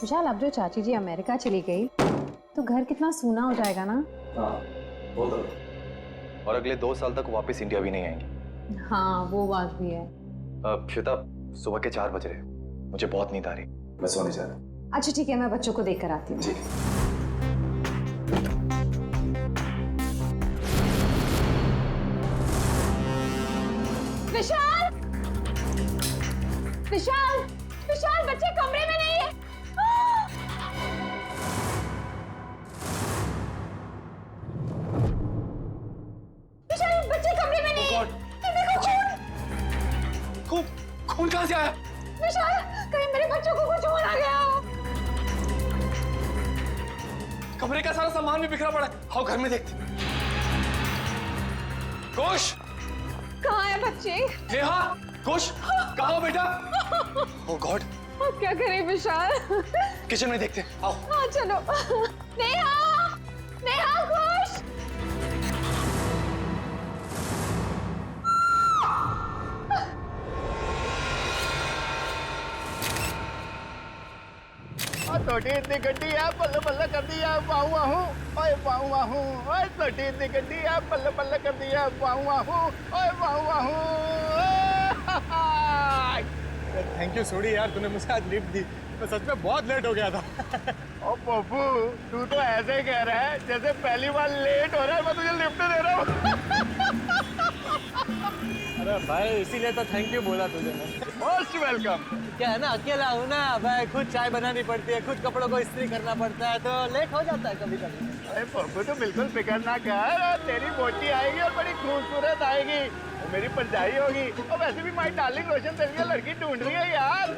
विशाल, अब जो चाची जी अमेरिका चली गई तो घर कितना सूना हो जाएगा ना। हाँ, वो तो। और अगले 2 साल तक वापस इंडिया भी नहीं आएंगी। हाँ, वो बात भी है। श्वेता, सुबह के 4 बज रहे, मुझे बहुत नींद आ रही, मैं सोने जा रहा हूँ। अच्छा ठीक है, मैं बच्चों को देख कर आती हूँ। ठीक है। विशाल, विशाल, विशाल, बच्चे कमरे में नहीं है। विशाल, बच्चे कमरे में नहीं है। देखो खून। खून कहाँ से आया? विशाल, कहीं मेरे बच्चों को कुछ हो ना गया हो। कमरे का सारा सामान भी बिखरा पड़ा है। आओ घर में देखते। घोष, कहाँ है बच्चे? नेहा, घोष, कहाँ हो बेटा? ओह गॉड, अब क्या करें विशाल? किचन में देखते। आओ। हाँ चलो। नेहा, नेहा, घोष। छोटी इतनी गड्डी है, पल्ले पल्ले कर दिया, बाहू आहू, ओए बाहू आहू, ओए छोटी इतनी गड्डी है, पल्ले पल्ले कर दिया, बाहू आहू, ओए बाहू आहू। थैंक यू सोडी यार, तूने मुझे आज लिफ्ट दी। मैं सच में बहुत लेट हो गया था। ओ पप्पू, तू तो ऐसे ही कह रहा है जैसे पहली बार लेट हो रहा है मैं तुझे लिफ्ट दे रहा हूँ। अरे भाई, इसीलिए तो थैंक यू बोला तुझे मैं। Most welcome. क्या है ना, अकेला हूँ ना भाई, खुद चाय बनानी पड़ती है, खुद कपड़ों को इस्त्री करना पड़ता है, तो लेट हो जाता है कभी कभी। अरे पप्पू तो बिल्कुल फिक्र ना कर, तेरी बोटी आएगी और बड़ी खूबसूरत आएगी, वो मेरी परछाई होगी। और वैसे भी माय डार्लिंग रोशन तेरे लिए लड़की ढूंढ रही है यार।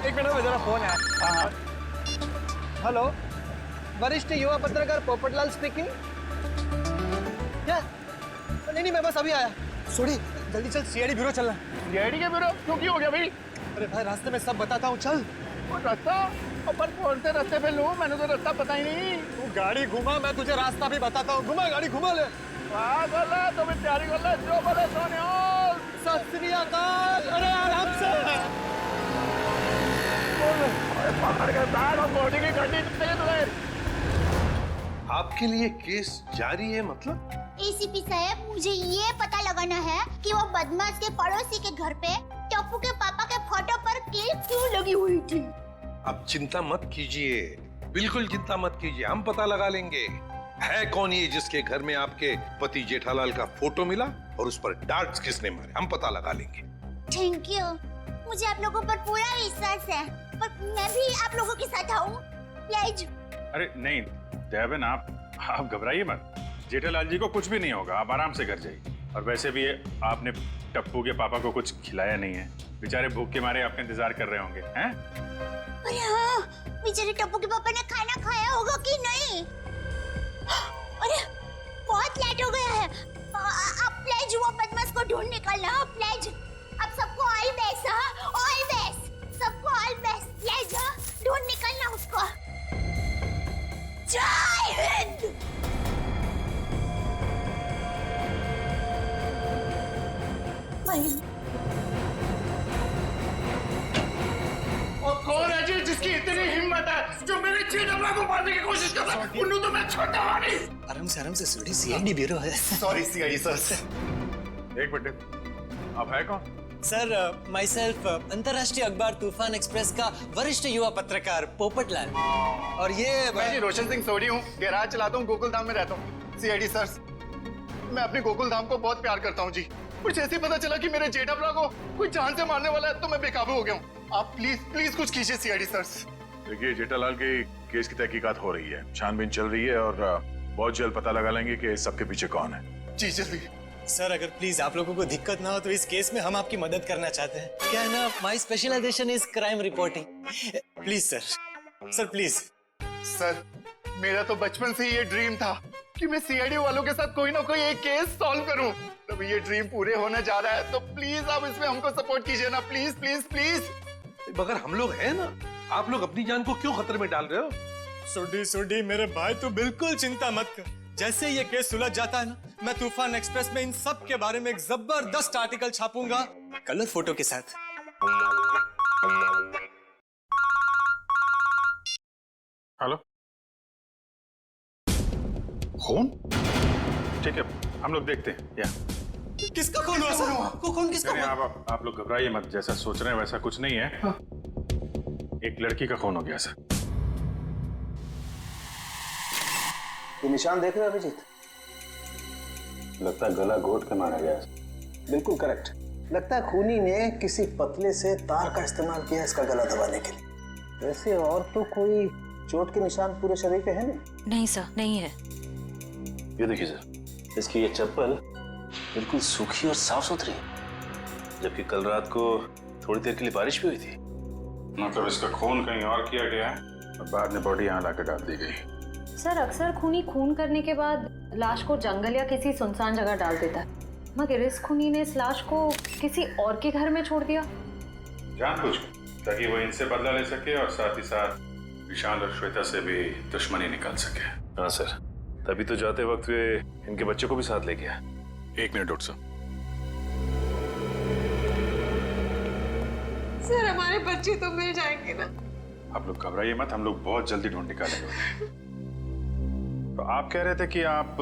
एक मिनट में जरा फोन है। हाँ। हेलो, वरिष्ठ युवा पत्रकार पोपटलाल स्पीकिंग। क्या? नहीं नहीं, मैं बस अभी आया। सोडी, जल्दी चल, सीआईडी ब्यूरो चलना। सीआईडी के ब्यूरो? क्यों, की हो गया भाई? अरे भाई, रास्ते में सब बताता हूँ, चल। वो रास्ता? पर कौन से रास्ते पे लूं? मैंने तो रास्ता पता ही नहीं। तू गाड़ी घुमा, मैं तुझे रास्ता भी बताता हूँ। घुमा गाड़ी, घुमा ले। बोला तो मैं तैयारी कर ला, जो बोले सोने। सत श्री अकाल। अरे आराम से। पकड़ के बैठ और बॉडी की गड्डी चाहिए तुम्हें। आपके लिए केस जारी है मतलब? एसीपी साहब, मुझे ये पता लगाना है कि वो बदमाश के पड़ोसी के घर पे टप्पू के पापा के फोटो पर क्लिप क्यों लगी हुई थी। आप चिंता मत कीजिए, बिल्कुल चिंता मत कीजिए, हम पता लगा लेंगे। है कौन ये जिसके घर में आपके पति जेठालाल का फोटो मिला और उस पर डार्ट्स किसने मारे, हम पता लगा लेंगे। थैंक यू, मुझे आप लोगों पर पूरा विश्वास है, पर मैं भी आप लोगों के साथ आऊं प्लीज। अरे नहीं देवन, आप घबराइए मत, जेठालाल जी को कुछ भी नहीं होगा, आप आराम से घर जाइए। और वैसे भी आपने टप्पू के पापा को कुछ खिलाया नहीं है, बेचारे भूख के मारे आपका इंतजार कर रहे होंगे हैं? अरे हाँ, बेचारे टप्पू के पापा ने खाना खाया होगा कि नहीं? अरे बहुत लेट हो गया है, आप प्लीज वो बदमाश को ढूंढ निकालना प्लीज। आप सबको ऑल बेस्ट, हाँ ऑल बेस्ट, सबको ऑल बेस्ट प्लीज, हाँ ढूंढ निकालना उसको। जय हिंद। और कौन है जी जिसकी इतनी हिम्मत है जो मेरे जेठालाल को मारने की कोशिश कर रहा है? उन्हें तो मैं छोड़ता नहीं। आराम से सोडी, सीआईडी ब्यूरो है। Sorry CID sir. एक मिनट, आप है कौन? सर, माई सेल्फ, अंतर्राष्ट्रीय अखबार तूफान एक्सप्रेस का वरिष्ठ युवा पत्रकार पोपटलाल। और ये मैं जी रोशन सिंह सोडी हूँ, गैराज चलाता हूँ, गोकुल धाम में रहता हूँ। सीआईडी सर, मैं अपने गोकुल धाम को बहुत प्यार करता हूँ जी। कुछ ऐसे पता चला कि मेरे जेठालाल को कोई जान से मारने वाला है, तो मैं बेकाबू हो गया हूँ। आप प्लीज कुछ कीजिए सीआईडी सर। देखिए, जेठालाल के केस की तहकीकात हो रही है, छानबीन चल रही है और बहुत जल्द पता लगा लेंगे कि इस सबके पीछे कौन है। जी जल्दी। सर, अगर प्लीज आप लोगों को दिक्कत ना हो तो इस केस में हम आपकी मदद करना चाहते हैं। क्या है ना, my specialisation is crime reporting. Please sir please. Sir, मेरा तो बचपन से ये ड्रीम था कि मैं सीआईडी वालों के साथ कोई ना कोई एक केस सॉल्व करूं। तो ये ड्रीम पूरे होने जा रहा है, तो प्लीज आप इसमें हमको सपोर्ट कीजिए ना, प्लीज प्लीज प्लीज। मगर हम लोग हैं ना, आप लोग अपनी जान को क्यों खतरे में डाल रहे हो? सोडी मेरे भाई, तू बिल्कुल चिंता मत कर। जैसे ये केस सुलझ जाता है ना, मैं तूफान एक्सप्रेस में इन सब के बारे में एक जबरदस्त आर्टिकल छापूंगा, कलर फोटो के साथ। हेलो, खून? ठीक है, हम लोग देखते हैं। या किसका खून हुआ सर? खून किसका नहीं, हुआ? आप लोग घबराइए मत। जैसा सोच रहे हैं वैसा कुछ नहीं है। एक लड़की का खून हो गया सर। ये निशान देख रहे हो अभिजीत? लगता है गला घोट के मारा गया है। बिल्कुल करेक्ट। लगता है खूनी ने किसी पतले से तार का इस्तेमाल किया इसका गला दबाने के लिए। वैसे और तो कोई चोट के निशान पूरे शरीर पे है नहीं। नहीं सर, नहीं है। ये देखिए सर, इसकी ये चप्पल बिल्कुल सूखी और साफ सुथरी है, जबकि कल रात को थोड़ी देर के लिए बारिश भी हुई थी। मतलब इसका खून कहीं और किया गया है और बाद में बॉडी यहाँ लाकर डाल दी गई। सर अक्सर खूनी खून करने के बाद लाश को जंगल या किसी सुनसान जगह डाल देता है, मगर इस खूनी ने इस लाश को किसी और के घर में छोड़ दिया। जानबूझकर, ताकि वो इनसे बदला ले सके और साथ ही साथ विशाल और श्वेता से भी दुश्मनी निकाल सके। हाँ सर, तभी तो जाते वक्त वे इनके बच्चे को भी साथ ले गया। 1 मिनट डॉक्टर साहब। सर हमारे बच्चे तो मिल जाएंगे ना? आप लोग घबराइए मत, हम लोग बहुत जल्दी ढूंढ निकालेंगे। तो आप कह रहे थे कि आप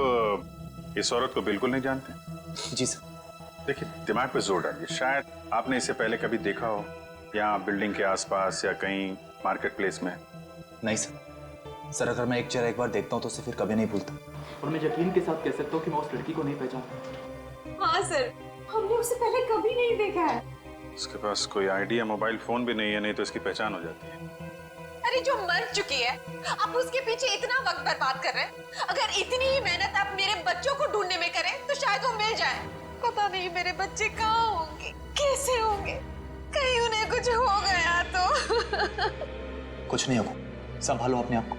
इस औरत को बिल्कुल नहीं जानते? जी सर। देखिए, दिमाग पे जोर डालिए। शायद आपने इसे पहले कभी देखा हो, या बिल्डिंग के आसपास या कहीं मार्केट प्लेस में। नहीं सर, अगर मैं एक चेहरा एक बार देखता हूँ तो उसे फिर कभी नहीं भूलता। और मैं यकीन के साथ कह सकता हूँ कि मैं उस लड़की को नहीं पहचानता। हाँ सर, हमने उसे पहले कभी नहीं देखा है। उसके पास कोई आईडी या मोबाइल फोन भी नहीं है, नहीं तो इसकी पहचान हो जाती है। अरे जो मर चुकी है, आप उसके पीछे इतना वक्त बर्बाद कर रहे हैं। अगर इतनी ही मेहनत आप मेरे बच्चों को ढूंढने में करें तो शायद वो मिल जाए। पता नहीं मेरे बच्चे कहाँ होंगे, कैसे होंगे, कहीं उन्हें कुछ हो गया तो। कुछ नहीं होगा, संभालो अपने आप को।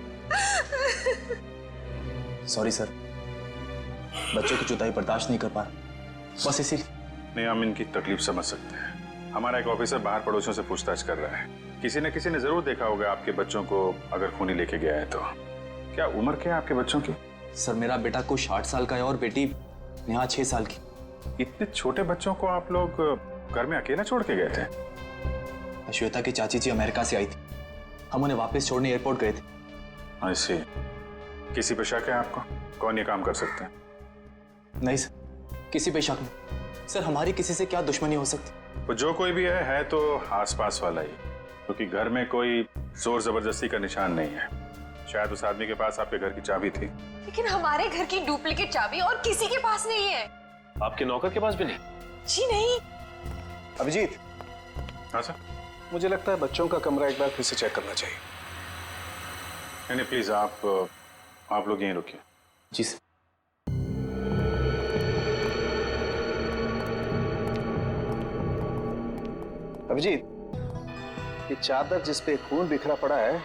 सॉरी सर, बच्चों की जुदाई बर्दाश्त नहीं कर पा रहा, बस इसी। नहीं, हम इनकी तकलीफ समझ सकते हैं। हमारा एक ऑफिसर बाहर पड़ोसियों से पूछताछ कर रहा है। किसी न किसी ने जरूर देखा होगा आपके बच्चों को, अगर खूनी लेके गया है तो। क्या उम्र क्या है आपके बच्चों की? सर मेरा बेटा कुछ 60 साल का है और बेटी नेहा 6 साल की। इतने छोटे बच्चों को आप लोग घर में अकेला छोड़ के गए थे? श्वेता की चाची जी अमेरिका से आई थी, हम उन्हें वापस छोड़ने एयरपोर्ट गए थे। ऐसे किसी पे शक है आपको? कौन ये काम कर सकते हैं? नहीं सर, किसी पे शक नहीं। सर हमारी किसी से क्या दुश्मनी हो सकती? वो जो कोई भी है तो आसपास वाला ही, क्योंकि घर में कोई जोर जबरदस्ती का निशान नहीं है। शायद उस आदमी के पास आपके घर की चाबी थी। लेकिन हमारे घर की डुप्लीकेट चाबी और किसी के पास नहीं है। आपके नौकर के पास भी नहीं? जी नहीं। अभिजीत। हाँ सर। मुझे लगता है बच्चों का कमरा एक बार फिर से चेक करना चाहिए। नहीं प्लीज, आप लोग यहीं रुकिए। जी सर। अभिजीत, ये चादर जिस पे खून बिखरा पड़ा है,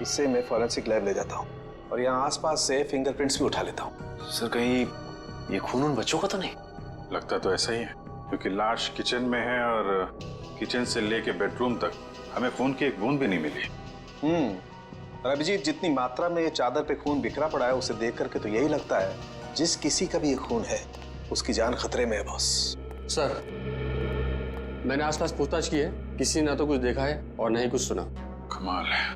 इससे मैं फॉरेंसिक लैब ले जाता हूँ और यहाँ आसपास से फिंगरप्रिंट्स भी उठा लेता हूँ। सर कहीं ये खून उन बच्चों का तो नहीं? लगता तो ऐसा ही है, क्योंकि लाश किचन में है और किचन से लेके बेडरूम तक हमें खून की एक बूंद भी नहीं मिली। और अभिजीत, जितनी मात्रा में ये चादर पे खून बिखरा पड़ा है उसे देख करके तो यही लगता है जिस किसी का भी ये खून है उसकी जान खतरे में है बॉस। सर मैंने आसपास पूछताछ की है, किसी ने ना तो कुछ देखा है और ना ही कुछ सुना। कमाल है।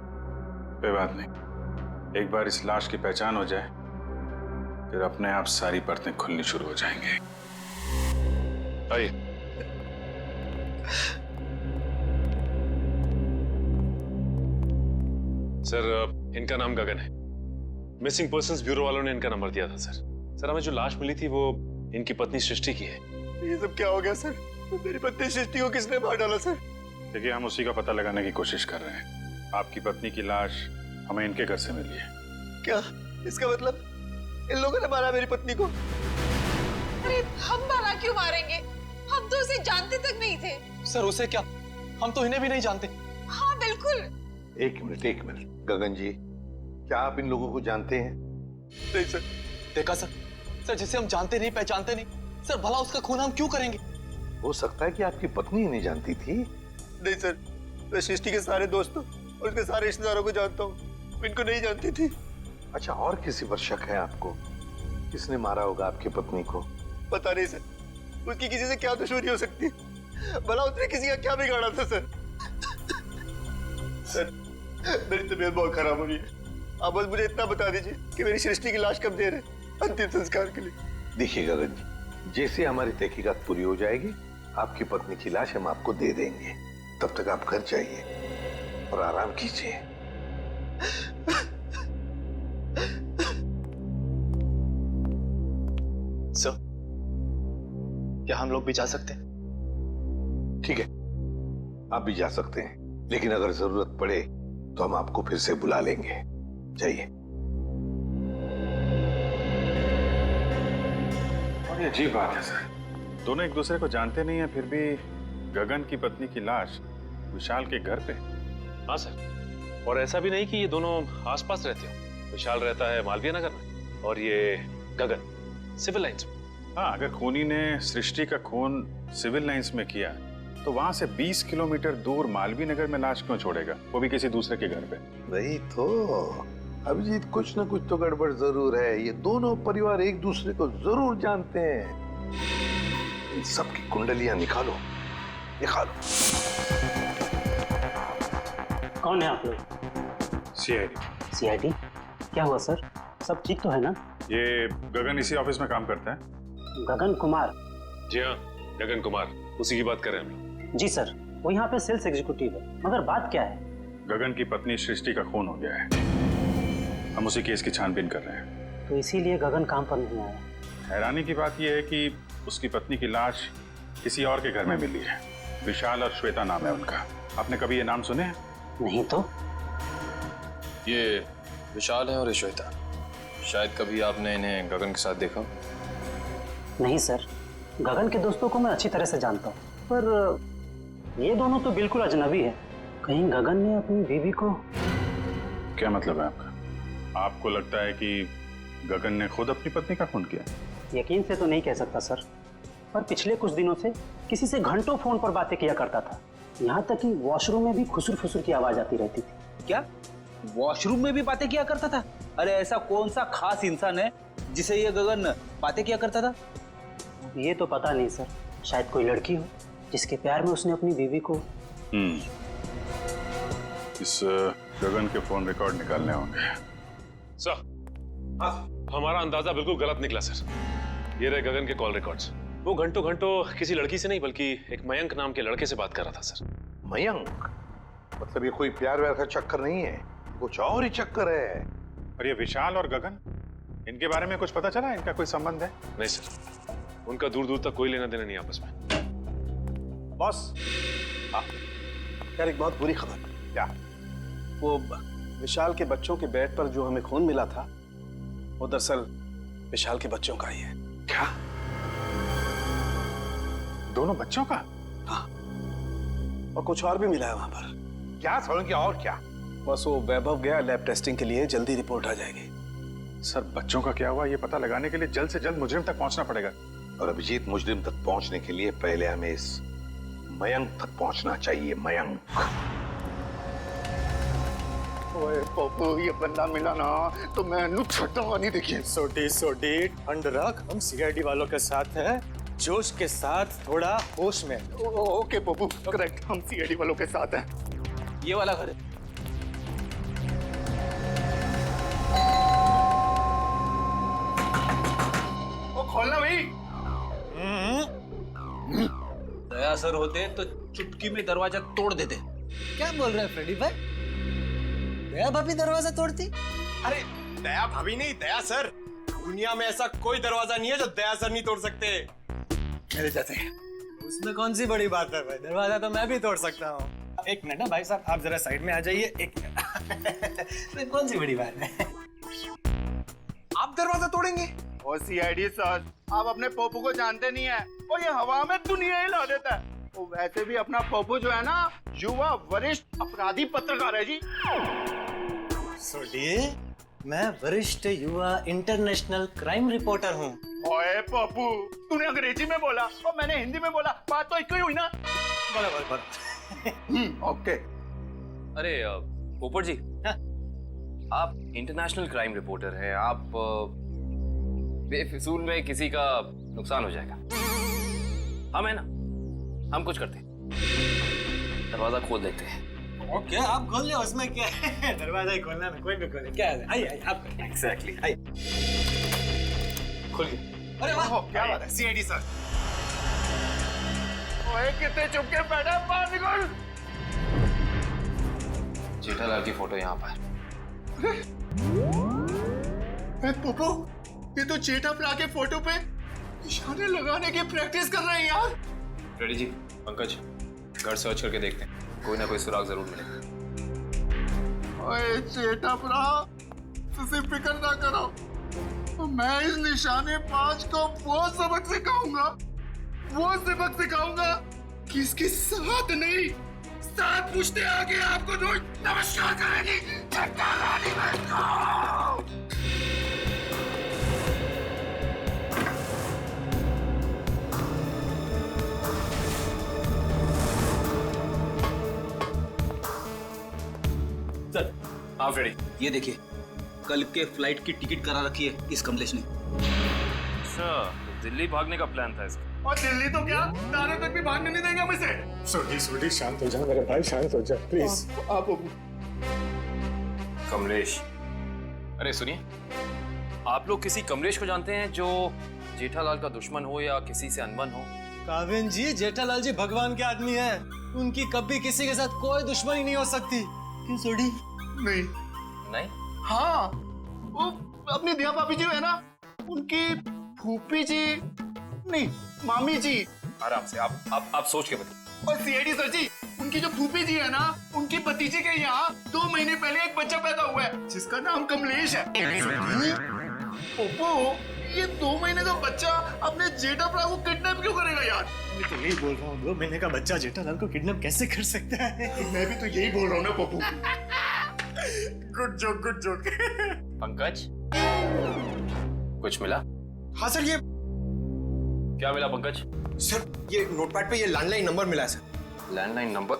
कोई बात नहीं, एक बार इस लाश की पहचान हो जाए फिर अपने आप सारी परतें खुलनी शुरू हो जाएंगी। आइए। सर इनका नाम गगन है। मिसिंग पर्संस ब्यूरो वालों ने इनका नंबर दिया था सर। सर हमें जो लाश मिली थी वो इनकी पत्नी सृष्टि की है। ये सब क्या हो गया सर? मेरी पत्नी सृष्टि को किसने मार डाला सर? देखिए, हम उसी का पता लगाने की कोशिश कर रहे हैं। आपकी पत्नी की लाश हमें इनके घर से मिली है। क्या इसका मतलब इन लोगों ने मारा मेरी पत्नी को? अरे हम भला क्यों मारेंगे? हम तो उसे जानते तक नहीं थे। सर उसे क्या, हम तो इन्हें भी नहीं जानते। हाँ बिल्कुल। एक मिनट गगन जी, क्या आप इन लोगों को जानते हैं? नहीं सर। देखा सर, सर जिसे हम जानते नहीं पहचानते नहीं, सर भला उसका खून हम क्यों करेंगे? हो सकता है कि आपकी पत्नी ही नहीं जानती थी। नहीं सर, मैं सृष्टि के सारे दोस्तों और उसके सारे रिश्तेदारों को जानता हूँ, इनको नहीं जानती थी। अच्छा, और किसी पर शक है आपको? किसने मारा होगा आपकी पत्नी को? पता नहीं सर, उसकी किसी से क्या दुश्मनी हो सकती है? भला उसने किसी का क्या बिगाड़ा था सर? सर मेरी तबीयत बहुत खराब हो रही है, आप बस मुझे इतना बता दीजिए कि मेरी सृष्टि की लाश कब दे रहे अंतिम संस्कार के लिए। देखिए गगन जी, जैसे हमारी तहकीकात पूरी हो जाएगी आपकी पत्नी की लाश हम आपको दे देंगे। तब तक आप घर जाइए और आराम कीजिए। सर, क्या हम लोग भी जा सकते हैं? ठीक है, आप भी जा सकते हैं, लेकिन अगर जरूरत पड़े तो हम आपको फिर से बुला लेंगे। जाइए। बड़ी अजीब बात है सर, दोनों एक दूसरे को जानते नहीं है, फिर भी गगन की पत्नी की लाश विशाल के घर पे। हाँ सर, और ऐसा भी नहीं कि ये दोनों आसपास रहते हो। विशाल रहता है मालवीय नगर में और ये गगन सिविल लाइंस में। हाँ, अगर खूनी ने सृष्टि का खून सिविल लाइंस में किया तो वहां से 20 किलोमीटर दूर मालवीय नगर में लाश क्यों छोड़ेगा, वो भी किसी दूसरे के घर पे? वही तो अभिजीत, कुछ ना कुछ तो गड़बड़ जरूर है। ये दोनों परिवार एक दूसरे को जरूर जानते हैं। इन सबकी कुंडलियां निकालो, निकालो। कौन है आप लोग? सीआईडी। सीआईडी? क्या हुआ सर? सब ठीक तो है ना? ये गगन इसी ऑफिस में काम करता है। गगन कुमार? जी हाँ, गगन कुमार, उसी की बात कर रहे हैं हम लोग। जी सर, वो यहाँ पे सेल्स एग्जीक्यूटिव है। मगर बात क्या है? गगन की पत्नी सृष्टि का खून हो गया है, हम उसी केस की छानबीन कर रहे हैं। तो इसीलिए गगन काम पर नहीं आया। हैरानी की बात यह है कि उसकी पत्नी की लाश किसी और के घर में मिली है। विशाल और श्वेता नाम है उनका। आपने कभी ये नाम सुने हैं? नहीं तो। ये विशाल है और ये श्वेता। शायद कभी आपने इन्हें गगन के साथ देखा? नहीं सर, गगन के दोस्तों को मैं अच्छी तरह से जानता हूँ, पर ये दोनों तो बिल्कुल अजनबी है। कहीं गगन ने अपनी बीवी को... क्या मतलब है आपका? आपको लगता है कि गगन ने खुद अपनी पत्नी का खून किया? यकीन से तो नहीं कह सकता सर, पर पिछले कुछ दिनों से किसी से घंटों फोन पर बातें किया करता था। यहाँ तक कि वॉशरूम में भी खुसुर फुसुर की आवाज आती रहती थी। क्या वॉशरूम में भी बातें किया करता था? अरे ऐसा कौन सा खास इंसान है जिसे ये गगन बातें किया करता था? ये तो पता नहीं सर, शायद कोई लड़की हो जिसके प्यार में उसने अपनी बीवी को... इस गगन के फोन रिकॉर्ड निकालने होंगे। सर, हमारा अंदाजा बिल्कुल गलत निकला सर। ये रहे गगन के कॉल रिकॉर्ड्स। वो घंटों घंटों किसी लड़की से नहीं बल्कि एक मयंक नाम के लड़के से बात कर रहा था सर। मयंक? मतलब ये कोई प्यार व्यार का चक्कर नहीं है, कुछ और ही चक्कर है। और ये विशाल और गगन, इनके बारे में कुछ पता चला? इनका कोई संबंध है? नहीं सर, उनका दूर दूर तक कोई लेना देना नहीं आपस में। बॉस, यार एक बहुत बुरी खबर। क्या? वो विशाल के बच्चों के बेड पर जो हमें खून मिला था वो दरअसल विशाल के बच्चों का ही है। क्या? दोनों बच्चों का? हाँ, और कुछ और भी मिला है वहां पर। क्या समझ गया? और क्या? बस वो वैभव गया लैब टेस्टिंग के लिए, जल्दी रिपोर्ट आ जाएगी। सर, बच्चों का क्या हुआ ये पता लगाने के लिए जल्द से जल्द मुजरिम तक पहुंचना पड़ेगा। और अभिजीत, मुजरिम तक पहुंचने के लिए पहले हमें इस मयंक तक पहुंचना चाहिए। मयंक। ओए पप्पू, ये बंदा मिला ना तो मैं नु छटूंगा नहीं। देखिए सोटी ठंड रख, हम सीआईडी वालों के साथ हैं, जोश के साथ, थोड़ा होश में। ओके पप्पू, करेक्ट, हम सीआईडी वालों के साथ हैं। ये वाला घर है। ओ खोलना भाई। दया सर होते तो चुटकी में दरवाजा तोड़ देते। क्या बोल रहे हैं फ्रेडी भाई? दया भाभी दरवाजा तोड़ती? अरे दया भाभी नहीं, दया सर। दुनिया में ऐसा कोई दरवाजा नहीं है जो दया सर नहीं तोड़ सकते। मेरे जैसे। उसमें कौन सी बड़ी बात है भाई, दरवाजा तो मैं भी तोड़ सकता हूँ। एक मिनट ना भाई साहब, आप जरा साइड में आ जाइए। एक मिनट। कौन सी बड़ी बात है? आप दरवाजा तोड़ेंगे? ओ सीआईडी सर, आप अपने पप्पू को जानते नहीं है, और ये हवा में दुनिया हिला देता है। वो वैसे भी अपना पप्पू जो है ना, युवा वरिष्ठ अपराधी पत्रकार है जी। सोडी, मैं वरिष्ठ युवा इंटरनेशनल क्राइम रिपोर्टर हूँ। ओए पप्पू, तूने अंग्रेजी में बोला और मैंने हिंदी में बोला, बात तो एक ही हुई ना। बराबर। ओके। अरे पोपट जी, आप इंटरनेशनल क्राइम रिपोर्टर हैं, आप बेफिजूल में किसी का नुकसान हो जाएगा। हम है ना, हम कुछ करते हैं, दरवाजा खोल देते हैं ओके आप खोल लो, उसमें क्या है? दरवाजा ही खोलना ना, कोई भी खोले, क्या है? आइए आप एग्जैक्टली आइए। खुल गया। अरे वाह, क्या बात है सीआईडी सर। ओए कितने चुप के बैठा, बाहर निकल। जेठालाल की फोटो यहाँ पर। पोपो, ये तो जेठा प्रा के फोटो पे निशाने लगाने की प्रैक्टिस कर रहे हैं यार। रेडी जी, पंकज घर सर्च करके देखते हैं, कोई ना कोई सुराग जरूर मिलेगा। ओए जेठा प्रा, तुझे फिक्र ना करो, तो मैं इस निशाने पांच को वो सबक सिखाऊंगा कि इसके साथ नहीं, साथ पूछते आगे आपको रोज नमस्कार करेगी। सर आप रेडी? ये देखिए, कल के फ्लाइट की टिकट करा रखी है इस कमलेश ने। अच्छा, दिल्ली भागने का प्लान था इसका। और दिल्ली तो क्या, तारे तक भी भागने नहीं देंगे मुझे। सोडी शांत हो जा मेरे भाई, शांत हो जा प्लीज। आप कमलेश, अरे सुनिए, आप लोग किसी कमलेश को जानते हैं जो जेठालाल का दुश्मन हो या किसी से अनबन हो? काबिन जी, जेठालाल जी भगवान के आदमी हैं, उनकी कभी किसी के साथ कोई दुश्मनी नहीं हो सकती। क्यों सोडी? नहीं? हाँ, वो अपनी दिया भाभी जी है ना, उनकी फूफी जी नहीं, मामी जी। आराम से, आप सोच के बताइए। और सीआईडी सर जी, उनकी जो फूफी जी है ना, उनकी भतीजे के यहाँ 2 महीने पहले एक बच्चा पैदा हुआ है जिसका नाम कमलेश है। ओप्पो, ये 2 महीने का बच्चा अपने जेठा प्रा को किडनैप क्यों करेगा यार? मैं तो यही बोल रहा हूँ, 2 महीने का बच्चा जेठालाल को किडनैप कैसे कर सकता है? मैं भी तो यही बोल रहा हूँ ना पप्पू। Good joke. पंकज, कुछ मिला? हाँ सर, ये क्या मिला पंकज? सर, ये नोटपैड पे ये लैंडलाइन नंबर मिला है सर। Landline number?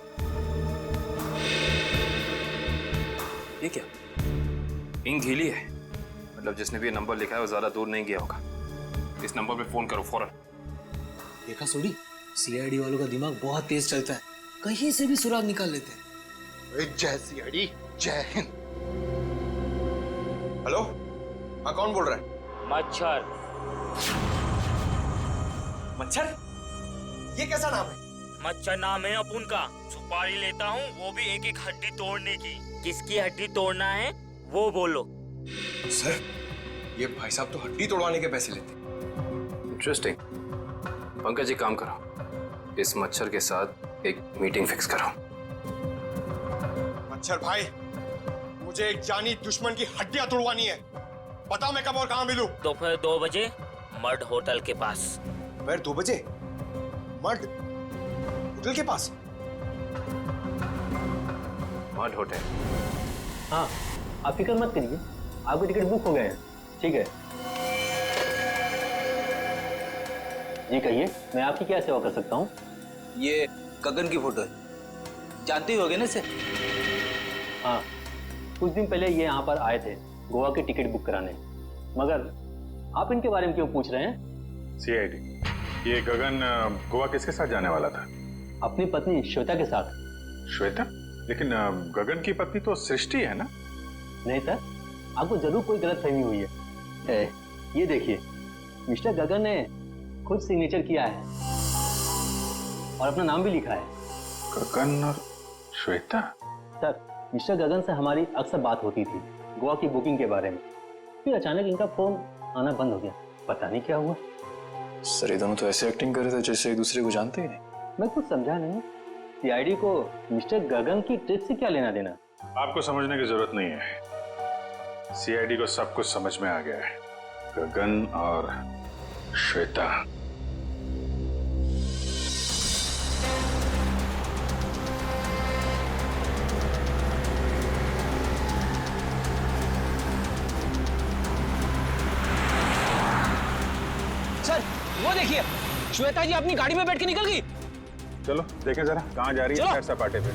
ये क्या? इंक गीली है, मतलब जिसने भी ये नंबर लिखा है वो ज्यादा दूर नहीं गया होगा। इस नंबर पे फोन करो फौरन। देखा सोडी, सीआईडी वालों का दिमाग बहुत तेज चलता है, कहीं से भी सुराग निकाल लेते हैं। जय सीआईडी, जय हिंद। हेलो, हाँ कौन बोल रहा है? मच्छर? ये कैसा नाम है? मच्छर नाम है अपुन का। सुपारी लेता हूँ, वो भी एक एक हड्डी तोड़ने की। किसकी हड्डी तोड़ना है वो बोलो। सर, ये भाई साहब तो हड्डी तोड़वाने के पैसे लेते। इंटरेस्टिंग। पंकज जी काम करो, इस मच्छर के साथ एक मीटिंग फिक्स करो। मच्छर भाई, मुझे एक जानी दुश्मन की हड्डियां तोड़वानी है। बताओ मैं कब और कहाँ मिलूं? दोपहर 2 बजे मर्ड होटल के पास। दोपहर 2 बजे मर्ड होटल के पास? Mud hotel? हाँ, आप फिक्र मत करिए, आपके टिकट बुक हो गए हैं। ठीक है जी, कहिए मैं आपकी क्या सेवा कर सकता हूँ? ये गगन की फोटो है, जानते ही होगे ना इसे? हाँ, कुछ दिन पहले ये यहाँ पर आए थे गोवा की टिकट बुक कराने, मगर आप इनके बारे में क्यों पूछ रहे हैं? सीआईडी, ये गगन गोवा किसके साथ जाने वाला था? अपनी पत्नी श्वेता के साथ। श्वेता? लेकिन गगन की पत्नी तो सृष्टि है ना? नहीं सर, आपको जरूर कोई गलतफहमी हुई है। ये देखिए, मिस्टर गगन ने खुद सिग्नेचर किया है और अपना नाम भी लिखा है। गगन और श्वेता? सर, मिस्टर गगन से हमारी अक्सर बात होती थी गोवा की बुकिंग के बारे में, फिर अचानक इनका फोन आना बंद हो गया, पता नहीं क्या हुआ। सर, ये दोनों तो ऐसे एक्टिंग कर रहे थे जैसे एक दूसरे को जानते ही नहीं। मैं कुछ समझा नहीं, सीआईडी को मिस्टर गगन की ट्रिप से क्या लेना देना? आपको समझने की जरूरत नहीं है, सीआईडी को सब कुछ समझ में आ गया है। गगन और श्वेता। सर, वो देखिए, श्वेता जी अपनी गाड़ी में बैठ के निकल गई। चलो देखें जरा कहाँ जा रही है सैर सपाटे पे।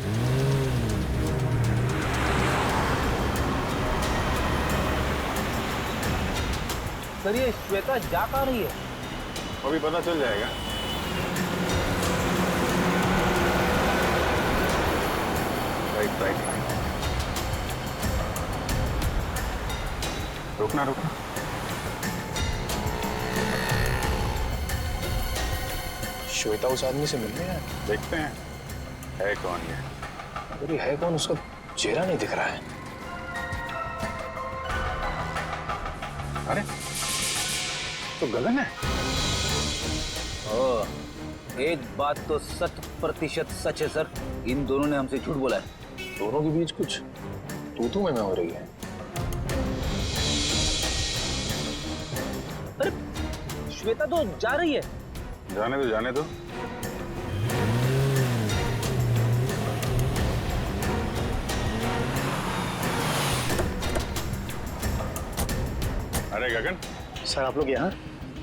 सर, ये श्वेता जा कहाँ रही है? अभी पता चल जाएगा। Right right. रुकना रुकना। श्वेता उस आदमी से मिलने है। देखते हैं है कौन ये। अरे है कौन, उसका चेहरा नहीं दिख रहा है। अरे तो गगन है। एक बात तो 100% सच है सर, इन दोनों ने हमसे झूठ बोला है। दोनों के बीच कुछ तू में हो रही है। अरे श्वेता तो जा रही है। जाने दो जाने दो। अरे गगन। सर आप लोग यहाँ?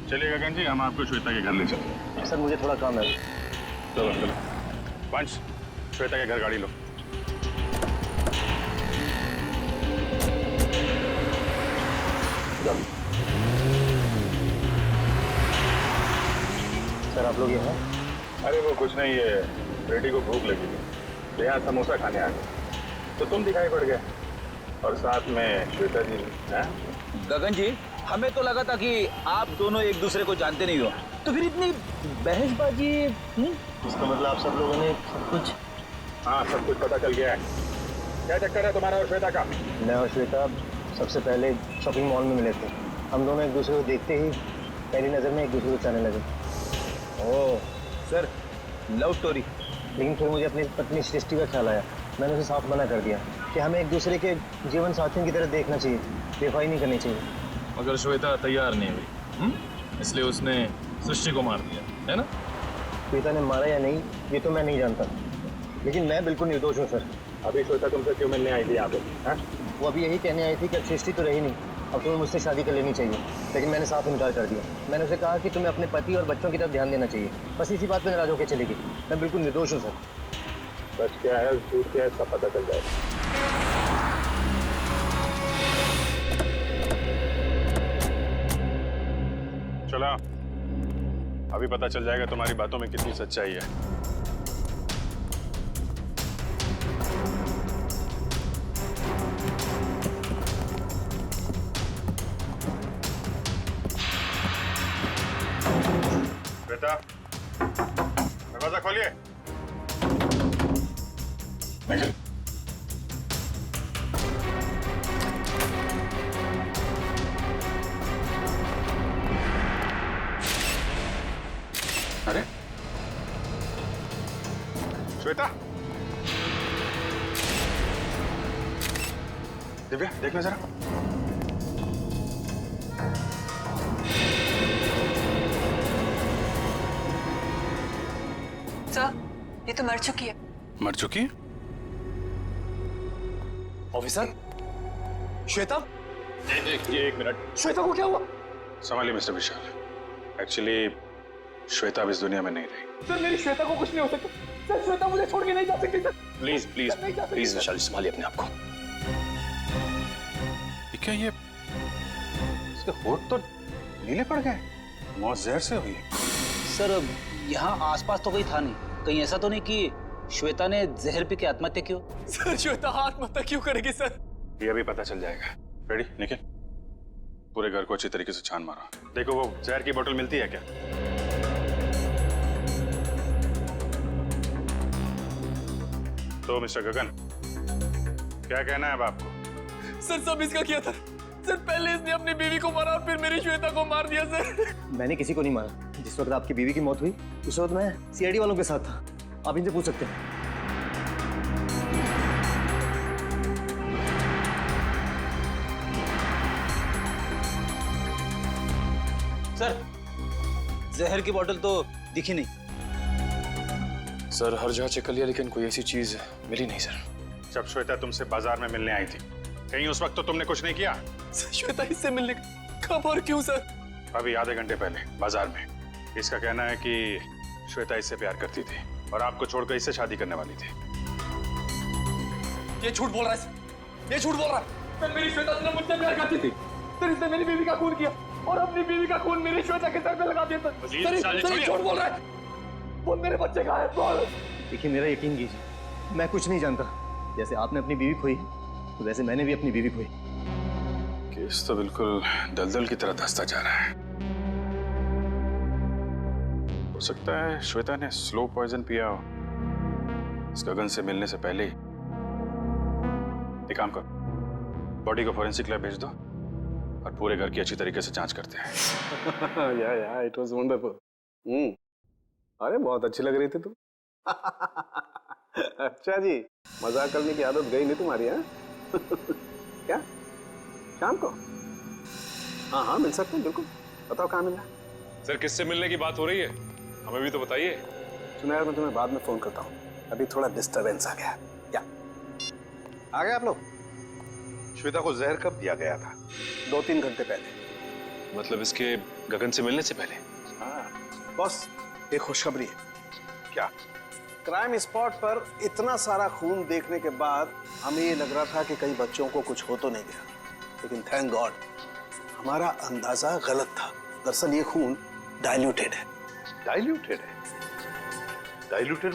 चलिए गगन जी, हम आपको श्वेता के घर ले चलते हैं। सर मुझे थोड़ा काम है। चलो चलो। पंच, श्वेता के घर गाड़ी लो। सर आप लोग यहाँ? अरे वो कुछ नहीं, है बेटी को भूख लगी थी, यहाँ समोसा खाने आ गए तो तुम दिखाई पड़ गए, और साथ में श्वेता जी। गगन जी, हमें तो लगा था कि आप दोनों एक दूसरे को जानते नहीं हो, तो फिर इतनी बहसबाजी। इसका मतलब आप सब लोगों ने सब कुछ? हाँ, सब कुछ पता चल गया है। क्या चक्कर है तुम्हारा और श्वेता का? मैं और श्वेता सबसे पहले शॉपिंग मॉल में मिले थे। हम दोनों एक दूसरे को देखते ही पहली नज़र में एक दूसरे को चाहने लगे। Oh sir, love story. लेकिन फिर मुझे अपनी पत्नी सृष्टि का ख्याल आया। मैंने उसे साफ मना कर दिया कि हमें एक दूसरे के जीवन साथियों की तरह देखना चाहिए, बेवफाई नहीं करनी चाहिए। मगर श्वेता तैयार नहीं हुई, इसलिए उसने सृष्टि को मार दिया, है ना? श्वेता ने मारा या नहीं ये तो मैं नहीं जानता, लेकिन मैं बिल्कुल निर्दोष हूँ सर। अभी श्वेता तुमसे क्यों मिलने आई थी यहाँ पे? वो अभी यही कहने आई थी कि अब सृष्टि तो रही नहीं, अब तुम्हें मुझसे शादी कर लेनी चाहिए। लेकिन मैंने साफ इनकार कर दिया। मैंने उसे कहा कि तुम्हें अपने पति और बच्चों की तरफ ध्यान देना चाहिए। बस इसी बात पर नाराज होकर चली गई। मैं बिल्कुल निर्दोष हूँ सर। सच क्या है झूठ क्या है इसका पता चल जाएगा। चलो, अभी पता चल जाएगा तुम्हारी बातों में कितनी सच्चाई है। बेटा, दरवाजा खोलिए। अरे श्वेता, दिव्या देखना जरा। सर, ये तो मर चुकी है। मर चुकी है? ऑफिसर, श्वेता? एक मिनट। श्वेता को क्या हुआ? संभालिए मिस्टर विशाल। एक्चुअली श्वेता अब इस दुनिया में नहीं रही। सर मेरी श्वेता को कुछ नहीं हो सकता। सर श्वेता मुझे छोड़ के नहीं जा सकती सर। प्लीज प्लीज प्लीज विशाल, संभालिए अपने आप को। क्या ये इसके होठ तो नीले पड़ गए? मौत जहर से हुई? सर यहाँ आसपास तो कोई था नहीं, कहीं ऐसा तो नहीं कि श्वेता ने जहर पी के आत्महत्या की हो? सर श्वेता आत्महत्या क्यों करेगी सर? ये अभी पता चल जाएगा। रेडी निखिल, पूरे घर को अच्छी तरीके से छान मारो। देखो वो जहर की बोतल मिलती है क्या? तो मिस्टर गगन, क्या कहना है अब आपको? सर सब इसका किया था सर। पहले इसने अपनी बीवी को मारा और फिर मेरी श्वेता को मार दिया सर। मैंने किसी को नहीं मारा। जिस वक्त आपकी बीवी की मौत हुई उस वक्त मैं सीआईडी वालों के साथ था। आप इनसे पूछ सकते हैं। सर जहर की बोतल तो दिखी नहीं। सर हर जगह चेक कर लिया लेकिन कोई ऐसी चीज मिली नहीं सर। जब श्वेता तुमसे बाजार में मिलने आई थी, कहीं उस वक्त तो तुमने कुछ नहीं किया? श्वेता इससे मिलने कब और क्यों सर? अभी आधे घंटे पहले बाजार में। इसका कहना है कि श्वेता इससे प्यार करती थी और आपको छोड़कर इससे शादी करने वाली थी। ये झूठ बोल रहा है सर। ये झूठ बोल रहा है सर। मेरी श्वेता से मुझसे प्यार करती थी सर। इसने मेरी बीवी का खून किया और अपनी बीवी का खून मेरी श्वेता के सर पे लगा दिया सर। सर झूठ बोल रहा है। बोल मेरे बच्चे कहाँ हैं? बोल। देखिए मेरा यकीन कीजिए, मैं कुछ नहीं जानता। जैसे आपने अपनी बीवी खोई वैसे मैंने भी अपनी बीवी खोई। केस तो बिल्कुल दलदल की तरह धंसता जा रहा है। हो सकता है श्वेता ने स्लो पॉइजन पिया हो इस गगन से मिलने से पहले ही। एक काम कर, बॉडी को फोरेंसिक लैब भेज दो और पूरे घर की अच्छी तरीके से जांच करते हैं। या इट वाज वंडरफुल। अरे बहुत अच्छी लग रही थी तुम। अच्छा जी, मजाक करने की आदत गई नहीं तुम्हारी? हैं? क्या शाम को? हाँ हाँ मिल सकते हैं, बिल्कुल। बताओ कहाँ मिलना? सर किससे मिलने की बात हो रही है, हमें भी तो बताइए। सुनो यार, मैं तुम्हें बाद में फोन करता हूँ, अभी थोड़ा डिस्टरबेंस आ गया। क्या आ गए आप लोग? श्वेता को जहर कब दिया गया था? 2-3 घंटे पहले। मतलब इसके गगन से मिलने से पहले? हाँ बॉस, एक खुशखबरी है। क्या? क्राइम स्पॉट पर इतना सारा खून देखने के बाद हमें ये लग रहा था कि कई बच्चों को कुछ हो तो नहीं गया, लेकिन थैंक गॉड हमारा अंदाजा गलत था। दरअसल ये खून डाइल्यूटेड है। डाइल्यूटेड है? डाइल्यूटेड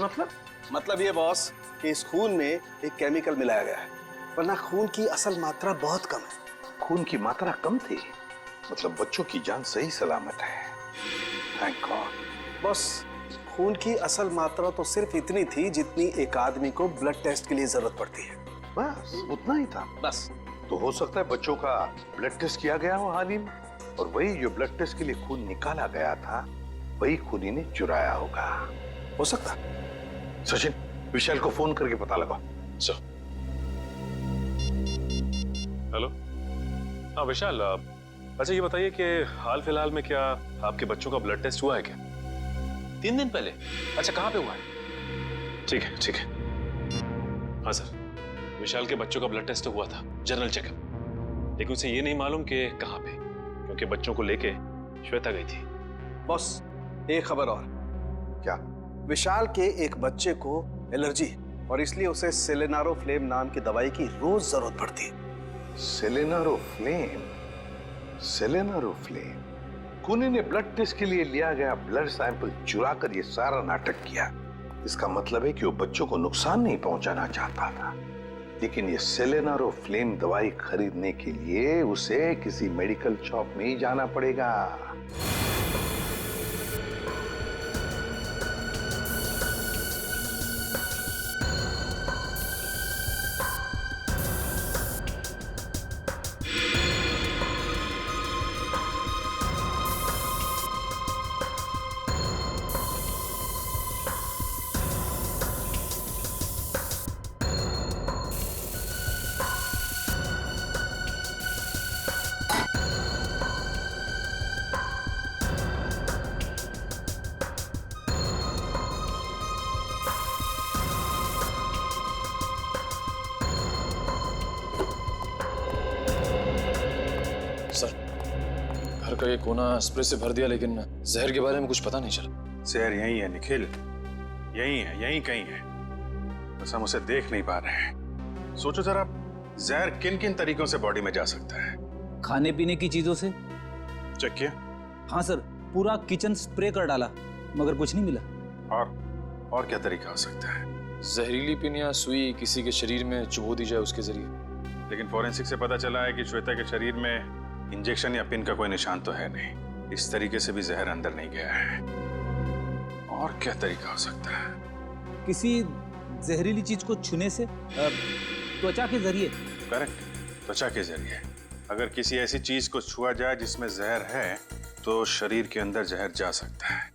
मतलब ये बॉस कि इस खून में एक केमिकल मिलाया गया है, वरना खून की असल मात्रा बहुत कम है। खून की मात्रा कम थी, मतलब बच्चों की जान सही सलामत है। Thank God. बॉस खून की असल मात्रा तो सिर्फ इतनी थी जितनी एक आदमी को ब्लड टेस्ट के लिए जरूरत पड़ती है। बस उतना ही था? बस। तो हो सकता है बच्चों का ब्लड टेस्ट किया गया हो हाल ही में, और वही जो ब्लड टेस्ट के लिए खून निकाला गया था वही खूनी ने चुराया होगा। हो सकता। सचिन, विशाल को फोन करके पता लगाओ। सर। हेलो। हाँ विशाल, अच्छा ये बताइए कि हाल फिलहाल में क्या आपके बच्चों का ब्लड टेस्ट हुआ है क्या? 3 दिन पहले? अच्छा कहाँ पे हुआ है? ठीक है ठीक है। हाँ सर, विशाल के बच्चों का ब्लड टेस्ट तो हुआ था, जनरल चेकअप, लेकिन उसे ये नहीं मालूम कि कहाँ पे, क्योंकि बच्चों को लेके श्वेता गई थी। बॉस एक खबर और। क्या? विशाल के एक बच्चे को एलर्जी है और इसलिए उसे सेलेनारोफ्लेम नाम की दवाई की रोज जरूरत पड़ती है। सेलेनारोफ्लेम? सेलेनारोफ्लेम? खूनी ने ब्लड टेस्ट के लिए लिया गया ब्लड सैंपल चुरा कर ये सारा नाटक किया। इसका मतलब है कि वो बच्चों को नुकसान नहीं पहुंचाना चाहता था, लेकिन ये सेलेनारोफ्लेम दवाई खरीदने के लिए उसे किसी मेडिकल शॉप में ही जाना पड़ेगा। घर का ये कोना स्प्रे से भर दिया, लेकिन जहर के बारे में कुछ पता नहीं चला। जहर यहीं है निखिल, यहीं है, यहीं कहीं है, बस हम उसे देख नहीं पा रहे हैं। सोचो जरा, जहर किन किन तरीकों से बॉडी में जा सकता है? खाने पीने की चीजों से। चेक किया? हाँ सर, पूरा किचन स्प्रे कर डाला मगर कुछ नहीं मिला। और क्या तरीका हो सकता है? जहरीली पिन या सुई किसी के शरीर में चुभो दी जाए उसके जरिए। लेकिन फोरेंसिक से पता चला है कि श्वेता के शरीर में इंजेक्शन या पिन का कोई निशान तो है नहीं। इस तरीके से भी जहर अंदर नहीं गया है। और क्या तरीका हो सकता है? किसी जहरीली चीज को छूने से, त्वचा के जरिए। करेक्ट, त्वचा के जरिए। अगर किसी ऐसी चीज को छुआ जाए जिसमें जहर है तो शरीर के अंदर जहर जा सकता है।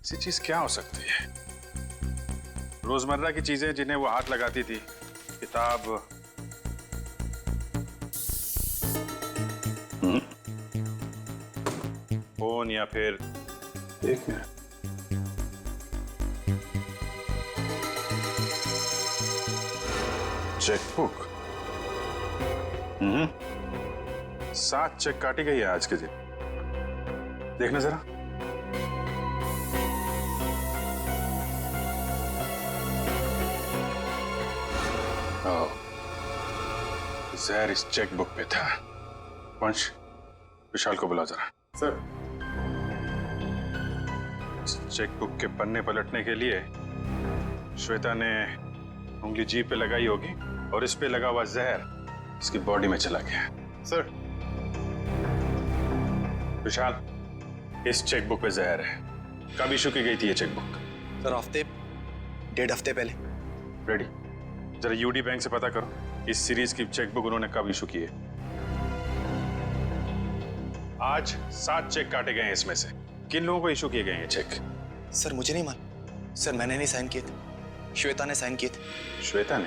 ऐसी चीज क्या हो सकती है? रोजमर्रा की चीजें जिन्हें वो हाथ लगाती थी, किताब, फोन, या फिर एक मिनट, चेकबुक। 7 चेक काटी गई है आज के दिन। देखना जरा। जहर इस चेकबुक पे था। वंश, विशाल को बुला जरा। सर। चेकबुक के पन्ने पलटने के लिए श्वेता ने उंगली जीभ पे लगाई होगी और इस पे लगा हुआ जहर इसकी बॉडी में चला गया। सर विशाल, इस चेकबुक पे जहर है। कब इशू की गई थी ये चेकबुक? सर हफ्ते 1.5 हफ्ते पहले। रेडी, जरा यूडी बैंक से पता करो इस सीरीज की चेकबुक उन्होंने कब इशू की है। आज 7 चेक काटे गए हैं इसमें से। किन लोगों को इशू किए गए हैं चेक? सर मुझे नहीं मालूम। सर मैंने नहीं साइन किए थे, श्वेता ने साइन किए थे। श्वेता ने?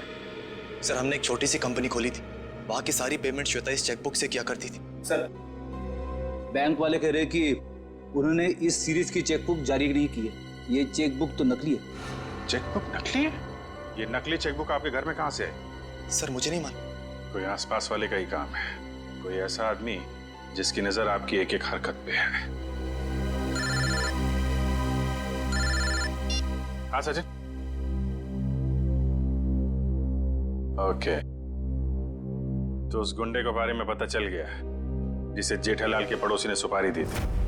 सर हमने एक छोटी सी कंपनी खोली थी, वहां की सारी पेमेंट श्वेता इस चेकबुक से किया करती थी। सर बैंक वाले कह रहे हैं कि उन्होंने इस सीरीज की चेकबुक जारी नहीं की है। ये चेकबुक तो नकली है। चेकबुक नकली है? ये नकली चेकबुक आपके घर में कहां से आई? सर मुझे नहीं मालूम। कोई आसपास वाले का ही काम है, कोई ऐसा आदमी जिसकी नजर आपकी एक एक हरकत पे है। हाँ सचिन। ओके, तो उस गुंडे के बारे में पता चल गया जिसे जेठालाल के पड़ोसी ने सुपारी दी थी।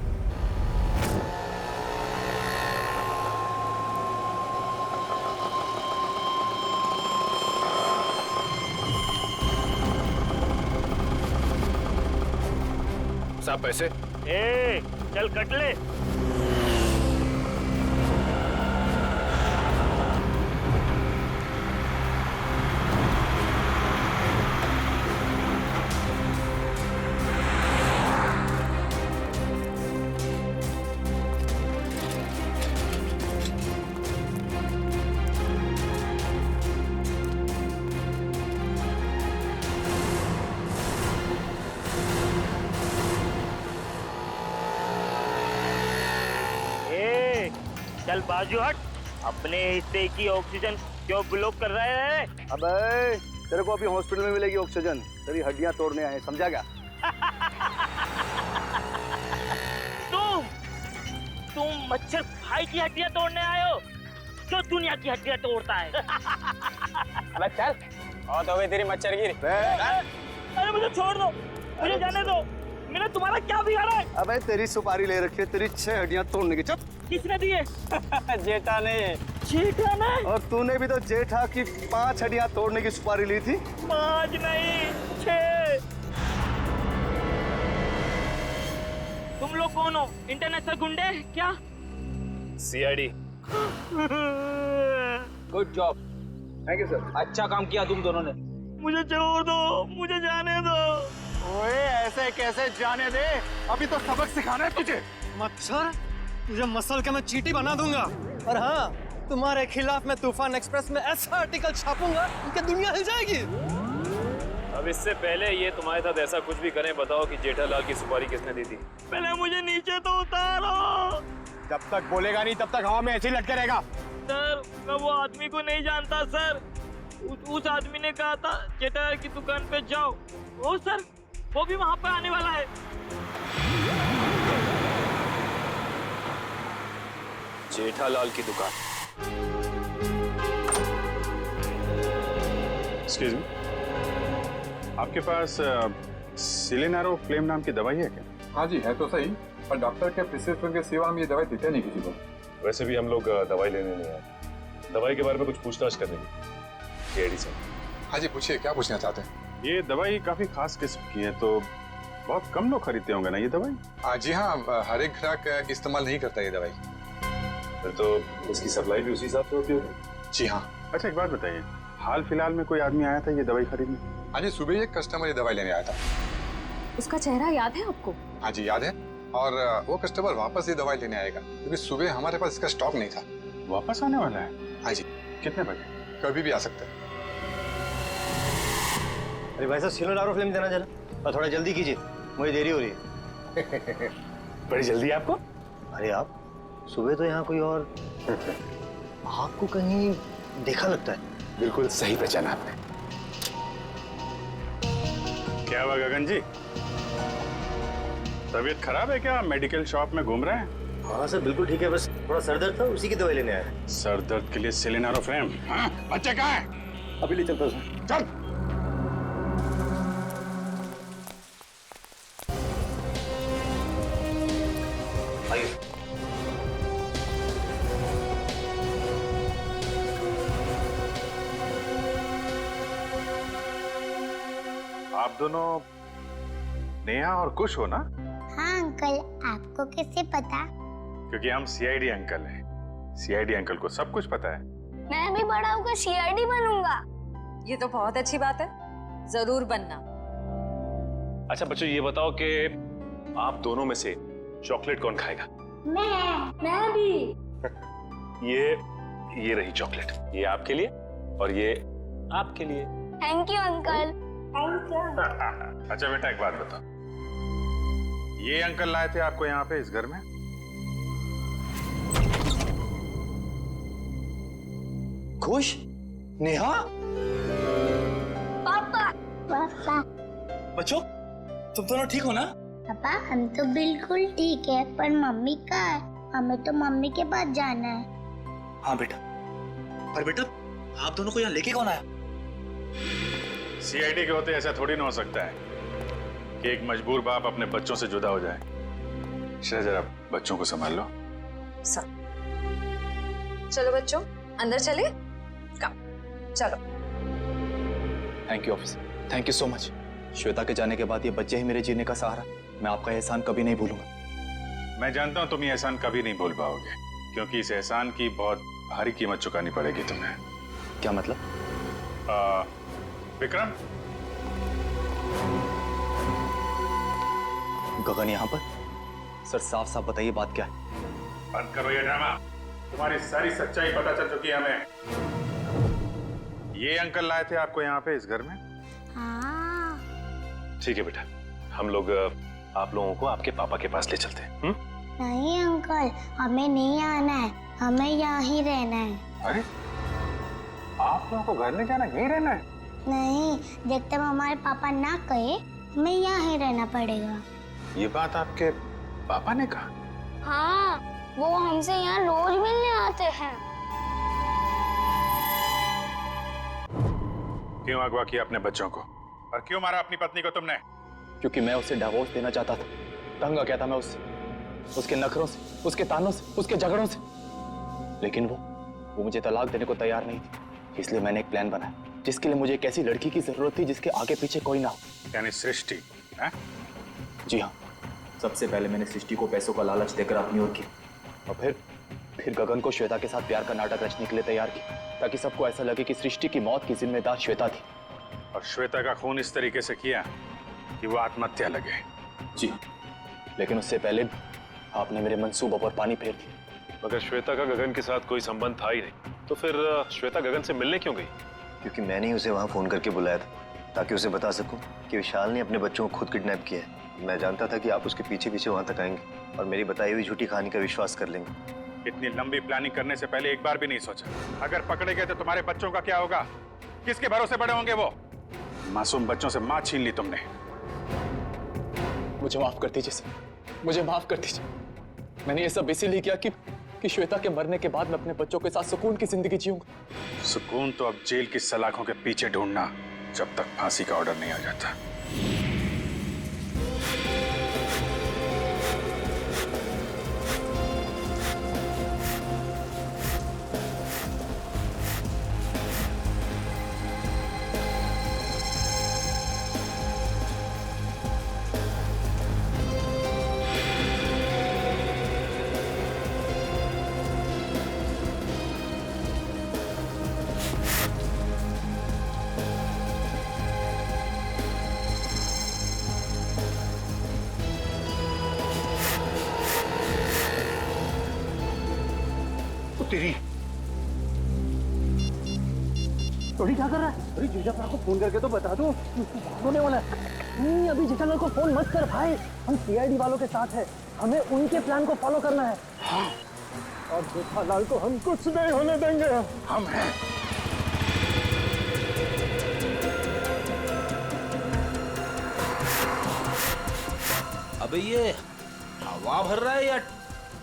साहब पैसे? ए, चल कट ले। चल बाजू हट, अपने हिस्से की ऑक्सीजन क्यों ब्लॉक कर रहे हैं? अबे तेरे को अभी हॉस्पिटल में मिलेगी ऑक्सीजन, तेरी हड्डियां तोड़ने आए, समझा क्या? तुम मच्छर भाई की हड्डियां तोड़ने आए हो जो दुनिया की हड्डियां तोड़ता है। अबे चल, और तो तेरी मच्छर गिरी। अरे मुझे छोड़ दो, मुझे जाने दो, मैंने तुम्हारा क्या बिगाड़ा है? अबे तेरी सुपारी ले रखी है, तेरी 6 हड्डियां तोड़ने की। चुप। किसने दिए? जेठा ने। जेठा ने? और तूने भी तो जेठा की 5 हड्डियां तोड़ने की सुपारी ली थी। 5 नहीं 6। तुम लोग कौन हो? इंटरनेशनल गुंडे क्या? CID. Good job, thank you sir. अच्छा काम किया तुम दोनों ने। मुझे छोड़ दो, मुझे जाने दो। ओए ऐसे कैसे जाने दे, अभी तो सबक सिखाना है तुझे। मच्छर, तुझे मसल के मैं चींटी बना दूंगा। और हाँ, तुम्हारे खिलाफ मैं तूफान एक्सप्रेस में ऐसा आर्टिकल छापूंगा कि दुनिया हिल जाएगी। अब इससे पहले ये तुम्हारे साथ ऐसा कुछ भी करें, बताओ कि जेठालाल की सुपारी किसने दी थी? पहले मुझे नीचे तो उतारो। जब तक बोलेगा नहीं तब तक हवा में ऐसे ही लटके रहेगा। सर मैं वो आदमी को नहीं जानता सर। उस आदमी ने कहा था जेठालाल की दुकान पे जाओ। ओ सर, वो भी वहाँ पे आने वाला है। जेठालाल की दुकान? एक्सक्यूज मी, आपके पास सिलेनारो फ्लेम नाम की दवाई है क्या? हाँ जी है तो सही, पर डॉक्टर के प्रिस्क्रिप्शन के सिवा हम ये दवाई देते नहीं किसी को। वैसे भी हम लोग दवाई लेने नहीं आए, दवाई के बारे में कुछ पूछताछ करने की। सीआईडी से। हाँ जी पूछिए, क्या पूछना चाहते हैं? ये दवाई काफी खास किस्म की है, तो बहुत कम लोग खरीदते होंगे ना ये दवाई? जी हाँ, हर एक ग्राहक इस्तेमाल नहीं करता ये दवाई। फिर तो इसकी सप्लाई भी उसी हिसाब से होती होगी। जी हाँ। अच्छा एक बात बताइए, हाल फिलहाल में कोई आदमी आया था ये दवाई खरीदने? हाँ जी, सुबह एक कस्टमर ये दवाई लेने आया था। उसका चेहरा याद है आपको? हाँ जी याद है, और वो कस्टमर वापस ये दवाई लेने आएगा क्योंकि सुबह हमारे पास इसका स्टॉक नहीं था। वापस आने वाला है? हाँ जी। कितने बजे? कभी भी आ सकते हैं। अरे भाई साहब सिलेनारो फ्लेम देना जरा, और थोड़ा जल्दी कीजिए, मुझे देरी हो रही है। बड़ी जल्दी है आपको? अरे आप सुबह तो यहाँ कोई और आपको कहीं देखा लगता है। बिल्कुल सही पहचाना आपने। क्या हुआ गगन जी, तबीयत खराब है क्या? मेडिकल शॉप में घूम रहे हैं? हाँ सर बिल्कुल ठीक है, बस थोड़ा सर दर्द था, उसी की दवाई लेने आया। सर दर्द के लिए सिलेनारो फ्लेम? हाँ, बच्चे कहाँ हैं? अभी ले चलता हूँ। चल। आइए। आप दोनों नेहा और कुश हो ना? हाँ अंकल, आपको कैसे पता? क्योंकि हम सीआईडी अंकल हैं। सीआईडी अंकल को सब कुछ पता है। मैं भी बड़ा होकर सीआईडी बनूंगा। ये तो बहुत अच्छी बात है, जरूर बनना। अच्छा बच्चों, ये बताओ कि आप दोनों में से चॉकलेट कौन खाएगा? मैं भी। ये रही चॉकलेट, ये आपके लिए और ये आपके लिए। Thank you uncle. Thank you. अच्छा बेटा, एक बात बताओ, ये अंकल लाए थे आपको यहाँ पे इस घर में? खुश? नेहा? पापा। पापा। बच्चों, तुम दोनों ठीक हो ना? पापा हम तो बिल्कुल ठीक है, पर मम्मी कहाँ है? हमें तो मम्मी के पास जाना है। हाँ बेटा, पर बेटा आप दोनों को यहाँ लेके कौन आया? सीआईडी के होते ऐसा थोड़ी ना हो सकता है कि एक मजबूर बाप अपने बच्चों से जुदा हो जाए। जरा बच्चों को संभाल लो। चलो बच्चों, अंदर चले। चलो। Thank you officer, thank you so much. Shweta के जाने के बाद ये बच्चे ही मेरे जीने का सहारा। मैं आपका एहसान कभी नहीं भूलूंगा। मैं जानता हूँ तुम ये एहसान कभी नहीं भूल पाओगे, क्योंकि इस एहसान की बहुत भारी कीमत चुकानी पड़ेगी तुम्हें। क्या मतलब? विक्रम, गगन यहाँ पर? सर साफ साफ बताइए बात क्या है? बंद करो ये ड्रामा। तुम्हारी सारी सच्चाई पता चल चुकी है हमें। ये अंकल लाए थे आपको यहाँ पे इस घर में? हाँ। ठीक है बेटा, हम लोग आप लोगों को आपके पापा के पास ले चलते हैं। नहीं अंकल, हमें नहीं आना है, हमें यहाँ ही रहना है। अरे, आप लोगों को घर नहीं जाना, यहीं रहना है? नहीं, जब तक हमारे पापा ना कहे हमें यहाँ ही रहना पड़ेगा। ये बात आपके पापा ने कहा? हाँ, वो हमसे यहाँ रोज मिलने आते हैं। क्यों अगवा किया अपने बच्चों को, और क्यों मारा अपनी पत्नी को तुमने? क्योंकि मैं उसे डिवोर्स देना चाहता था। तंग आ गया था मैं उससे, उसके नखरों से, उसके तानों से, उसके झगड़ों से। लेकिन वो मुझे तलाक देने को तैयार नहीं थी। इसलिए मैंने एक प्लान बनाया जिसके लिए मुझे एक ऐसी लड़की की जरूरत थी जिसके आगे पीछे कोई ना हो। यानी सृष्टि है? जी हाँ, सबसे पहले मैंने सृष्टि को पैसों का लालच देकर अपनी ओर की, और फिर गगन को श्वेता के साथ प्यार का नाटक रचने के लिए तैयार किया, ताकि सबको ऐसा लगे कि सृष्टि की मौत की जिम्मेदार श्वेता थी। और श्वेता का खून इस तरीके से किया कि वो आत्महत्या लगे। जी, लेकिन उससे पहले आपने मेरे मंसूबों पर पानी फेर दिया। मगर श्वेता का गगन के साथ कोई संबंध था ही नहीं, तो फिर श्वेता गगन से मिलने क्यों गई? क्योंकि मैंने ही उसे वहाँ फोन करके बुलाया था, ताकि उसे बता सकूं कि विशाल ने अपने बच्चों को खुद किडनैप किया है। मैं जानता था कि आप उसके पीछे पीछे वहाँ तक आएंगे और मेरी बताई हुई झूठी कहानी का विश्वास कर लेंगे। इतनी लंबी प्लानिंग करने से पहले एक बार भी नहीं सोचा, अगर पकड़े गए तो तुम्हारे बच्चों का क्या होगा? किसके भरोसे बड़े होंगे वो? मासूम बच्चों से माँ छीन ली तुमने। मुझे माफ कर दीजिए सर, मुझे माफ कर दीजिए। मैंने ये सब इसीलिए किया कि श्वेता के मरने के बाद मैं अपने बच्चों के साथ सुकून की जिंदगी जीऊंगा। सुकून तो अब जेल की सलाखों के पीछे ढूंढना, जब तक फांसी का ऑर्डर नहीं आ जाता। तेरी थोड़ी क्या कर रहा है? अरे जीजापा को फोन करके तो बता दो, होने वाला है। नहीं, अभी जेठालाल को फोन मत कर भाई, हम सीआईडी वालों के साथ हैं, हमें उनके प्लान को फॉलो करना है। हाँ। और जेठालाल को हम कुछ नहीं होने देंगे। हम हैं। अबे ये हवा भर रहा है या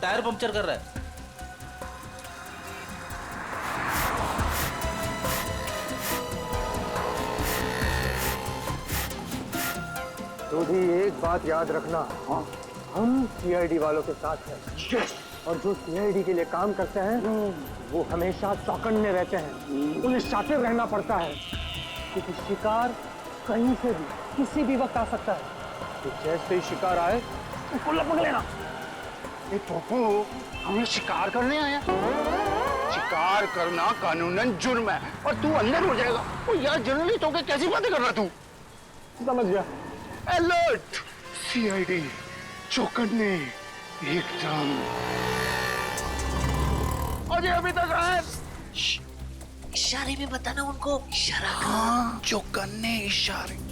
टायर पंक्चर कर रहा है? तो भी एक बात याद रखना, हाँ, हम सीआईडी वालों के साथ हैं, और जो सीआईडी के लिए काम करते हैं वो हमेशा चौकन्ने रहते हैं, उन्हें शातिर रहना पड़ता है, क्योंकि शिकार कहीं से भी किसी भी वक्त आ सकता है। तो जैसे ही शिकार आए उसको लपक लेना। ए पप्पू, हमें शिकार करने आया? शिकार करना कानूनन जुर्म है और तू अंदर हो जाएगा। ओ यार जर्नलिस्ट होकर कैसी बातें कर रहा तू? समझ गया। अलर्ट, सीआईडी, चौकन्ने, एकदम। अजय अभी तक आए। इशारे में बताना उनको। इशारा हाँ, चौकन्ने इशारे।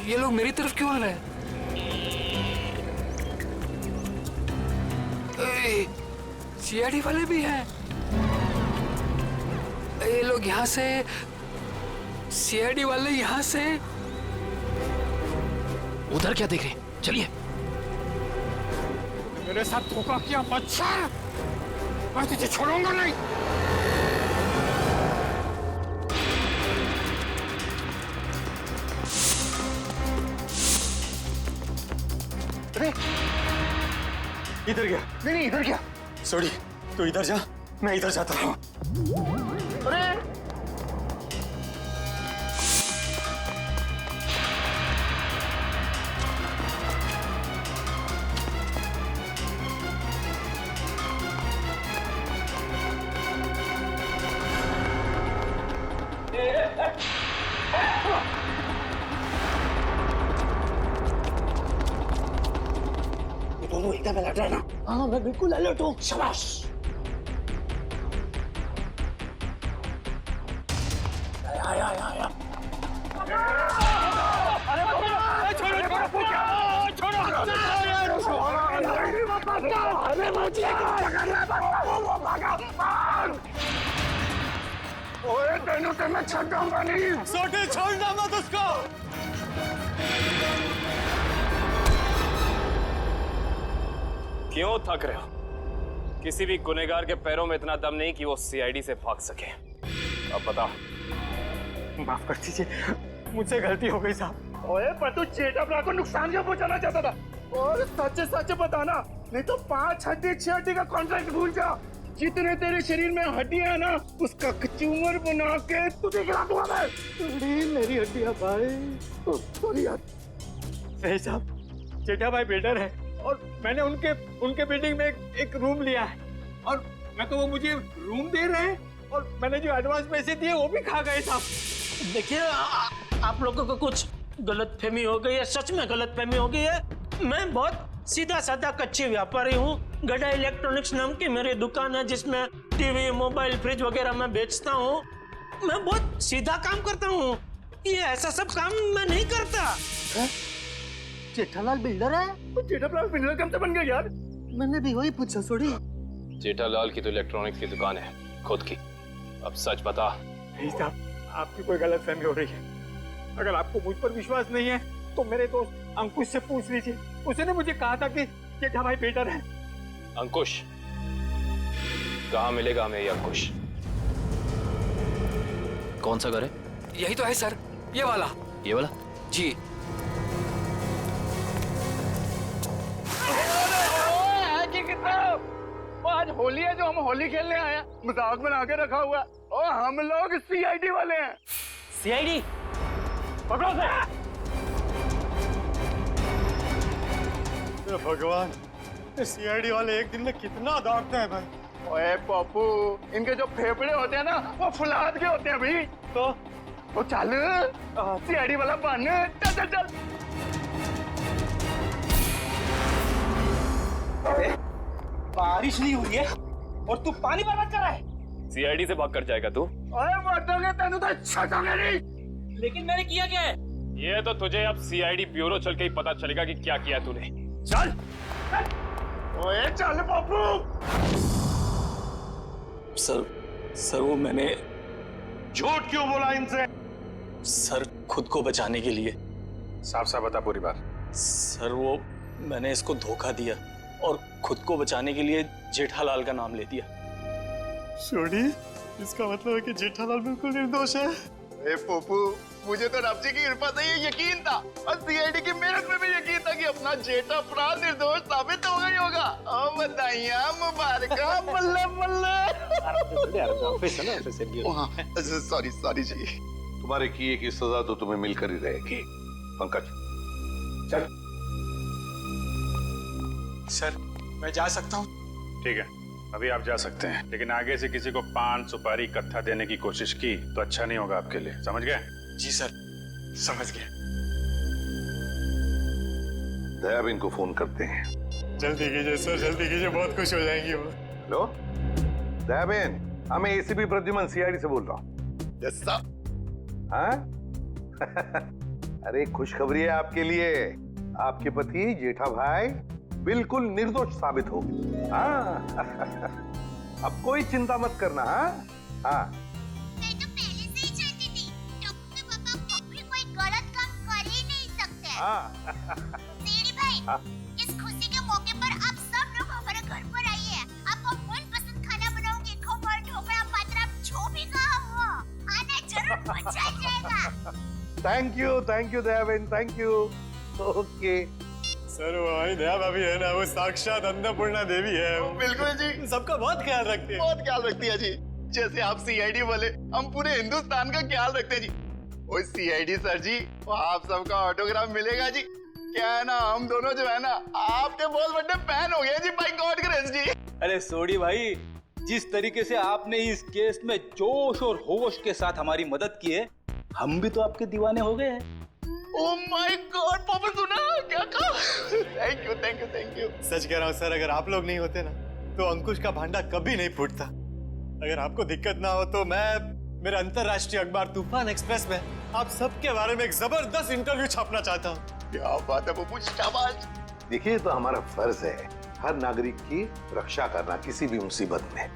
ये लोग मेरी तरफ क्यों आ रहे हैं? सीआईडी वाले भी हैं। ये लोग यहाँ से, सीआईडी वाले यहाँ से। उधर क्या देख रहे हैं? चलिए। मेरे साथ धोखा किया बच्चा, मैं तुझे छोड़ूंगा नहीं। इधर गया? नहीं इधर क्या? सॉरी, तू इधर जा, मैं इधर जाता हूँ। अरे दोनों एकदम अलर्ट रहना। हाँ, मैं बिल्कुल अलर्ट हूँ। शाबाश। आया। ओए तेनों से मैं छूटूंगा नहीं। सोटे छोड़ना मत उसको। क्यों थक रहे हो? किसी भी गुनहगार के पैरों में इतना दम नहीं कि वो सीआईडी से भाग सके। अब बता। माफ कर दीजिए, मुझसे गलती हो गई साहब। ओए पर तू जेठाब्रा को नुकसान क्यों पहुंचाना चाहता था? और सच बताना, नहीं तो 5 हड्डी 6 हड्डी का कॉन्ट्रैक्ट भूल जा। जितने तेरे शरीर में हड्डियां है ना, उसका कचूमर बना के तुझे खिला दूंगा मैं। मेरी हड्डियां भाई। सॉरी यार। सही साहब, जेठा भाई बिल्डर है और मैंने उनके बिल्डिंग में एक रूम लिया है और मैं तो वो मुझे रूम दे रहे हैं और मैंने जो एडवांस पैसे दिए वो भी खा गए साहब। देखिए, आप लोगों को कुछ गलतफहमी हो गई है, सच में गलतफहमी हो गई है। मैं बहुत सीधा साधा कच्ची व्यापारी हूँ। गड़ा इलेक्ट्रॉनिक्स नाम की मेरी दुकान है जिसमें टीवी, मोबाइल, फ्रिज वगैरह मैं बेचता हूँ। मैं बहुत सीधा काम करता हूँ, ये ऐसा सब काम मैं नहीं करता। जेठालाल बिल्डर है? तो जेठालाल बिल्डर कब से बन गया यार? मैंने भी वही पूछा। सॉरी। जेठालाल की तो इलेक्ट्रॉनिक्स की दुकान है खुद की। अब सच बता। नहीं साहब, आपकी कोई गलतफहमी हो रही है। अगर आपको मुझ पर विश्वास नहीं है तो मेरे दोस्त अंकुश से पूछ लीजिए। उसने मुझे कहा था कि जेठा भाई बेटर है। अंकुश? कहाँ मिलेगा हमें ये अंकुश? कौन सा घर है? यही तो है सर, ये वाला। ये वाला? जी। आज होली है जो हम होली खेलने आए हैं, मजाक बना के रखा हुआ है। और हम लोग सीआईडी वाले हैं। सीआईडी? पकड़ो से। भगवान, सीआईडी वाले एक दिन में कितना दौड़ते हैं भाई। ओए पप्पू, इनके जो फेफड़े होते हैं ना, वो फुलाद के होते हैं भाई। तो चल सीआईडी वाला बन। चल चल चल। बारिश नहीं हुई है और तू पानी बर्बाद कर रहा है। सीआईडी से भाग कर जाएगा तू? ओए मर्दोगे तेनू तो छटोगे नहीं। लेकिन मैंने किया क्या है? ये तो तुझे अब सीआईडी ब्यूरो चल के ही पता चलेगा कि क्या किया तूने। चल ओए चल पप्पू। सर वो मैंने झूठ क्यों बोला इनसे? सर खुद को बचाने के लिए। साफ साफ बता पूरी बात। सर वो मैंने इसको धोखा दिया और खुद को बचाने के लिए जेठालाल का नाम ले दिया। छोड़ी, इसका मतलब है कि जेठालाल बिल्कुल निर्दोष है। ए पप्पू, मुझे तो रब जी की कृपा से ये यकीन था और सीआईडी की मेहनत में भी यकीन था कि अपना जेठा भरा निर्दोष साबित हो गई होगा। ओ बधाइयां मुबारका, बल्ले बल्ले। सॉरी जी। तुम्हारे किए की सजा तो तुम्हें मिलकर ही रहेगी। पंकज चल। सर मैं जा सकता हूँ? ठीक है, अभी आप जा सकते हैं, लेकिन आगे से किसी को पान सुपारी कत्था देने की कोशिश की तो अच्छा नहीं होगा आपके लिए, समझ गए? जी सर, समझ गए। दयाबेन को फोन करते हैं। जल्दी कीजिए सर, जल्दी कीजिए, बहुत खुश हो जाएंगी वो। हेलो दयाबेन, मैं एसीपी प्रद्युमन सीआईडी से बोल रहा हूँ। Yes sir. हाँ? अरे खुशखबरी है आपके लिए, आपके पति जेठा भाई बिल्कुल निर्दोष साबित हो गए। हाँ अब कोई चिंता मत करना। हाँ हाँ मैं तो पहले से ही जानती थी टप्पू के पापा कभी कोई गलत काम कर ही नहीं सकते। सीडी भाई, इस खुशी के मौके पर आप सब लोग हमारे घर पर आइए। आपको मनपसंद खाना बनाऊंगी, खमण, ढोकला, पात्रा, जो भी कहा वो आना जरूर, मजा आ जाएगा। Thank you Dayaben, thank you. Okay sir वो हमारी दया भाभी है ना, वो साक्षात अन्नपूर्णा देवी है। बिल्कुल जी, सबका बहुत ख्याल रखती है। बहुत ख्याल रखती है जी। जैसे आप सीआईडी वाले, हम पूरे हिंदुस्तान का ख्याल रखते हैं जी। ओ सीआईडी सर जी, आप सबका ऑटोग्राफ मिलेगा जी। क्या है ना, हम दोनों जो है ना आपके बहुत बड़े फैन हो गए जी, बाय गॉड ग्रेस जी। अरे सोडी भाई, जिस तरीके से आपने इस केस में जोश और होश के साथ हमारी मदद की है, हम भी तो आपके दीवाने हो गए हैं। ओह माय गॉड, पापा सुना क्या कहा? Thank you. सच कह रहा हूँ सर, अगर आप लोग नहीं होते ना तो अंकुश का भांडा कभी नहीं फूटता। अगर आपको दिक्कत ना हो तो मैं मेरे अंतरराष्ट्रीय अखबार तूफान एक्सप्रेस में आप सबके बारे में एक जबरदस्त इंटरव्यू छापना चाहता हूँ। क्या बात है पप्पू, शाबाश। देखिए, तो हमारा फर्ज है हर नागरिक की रक्षा करना किसी भी मुसीबत में।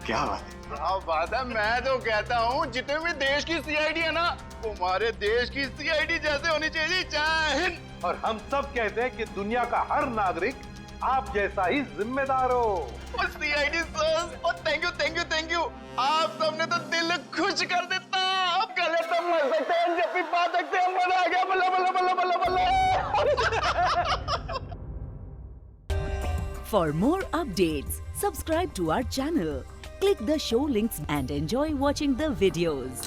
क्या बात है, क्या बात है। मैं तो कहता हूँ जितने भी देश की सीआईडी है ना, हमारे देश की सीआईडी जैसे होनी चाहिए। जय हिंद। और हम सब कहते हैं कि दुनिया का हर नागरिक आप जैसा ही जिम्मेदार हो। और सीआईडी सर, और थैंक यू। आप सबने तो दिल खुश कर देता। आप गले तो मर सकते हैं, जब भी बात सकते हैं, मजा आ गया। बल्ला बल्ला बल्ला बल्ला बल्ला। For more updates, subscribe to our channel, click the show links and enjoy watching the videos.